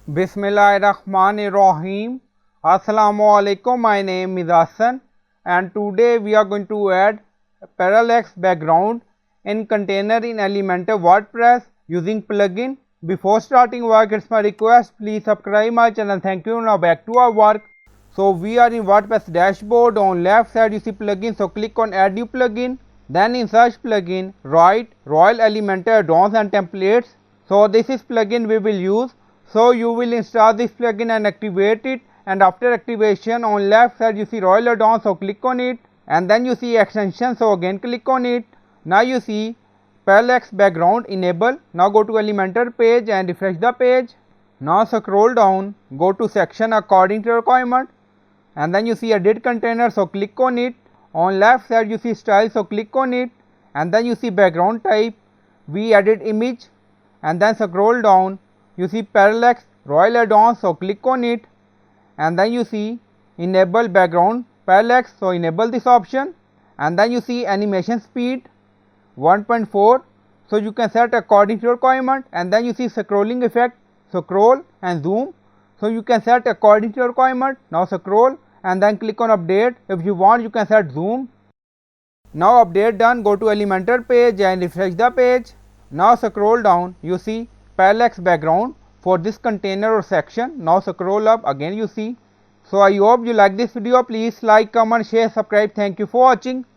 Bismillahirrahmanirrahim. Assalamualaikum. My name is Hassan and today we are going to add a parallax background in container in Elementor WordPress using plugin. Before starting work, it's my request, please subscribe my channel. Thank you. Now back to our work. So we are in WordPress dashboard. On left side you see plugin, so click on add new plugin. Then in search plugin write Royal Elementor add-ons and templates. So this is plugin we will use. So you will install this plugin and activate it, and after activation on left side you see Royal add-on, so click on it, and then you see extension, so again click on it. Now you see parallax background enable. Now go to Elementor page and refresh the page. Now scroll down, go to section according to requirement, and then you see edit container, so click on it. On left side you see style, so click on it, and then you see background type, we added image, and then scroll down, you see parallax royal add-on, so click on it, and then you see enable background parallax, so enable this option, and then you see animation speed 1.4, so you can set according to your requirement, and then you see scrolling effect, so scroll and zoom, so you can set according to your requirement. Now scroll and then click on update. If you want you can set zoom. Now update done, go to Elementor page and refresh the page. Now scroll down, you see parallax background for this container or section. Now scroll up, again you see. So I hope you like this video. Please like, comment, share, subscribe. Thank you for watching.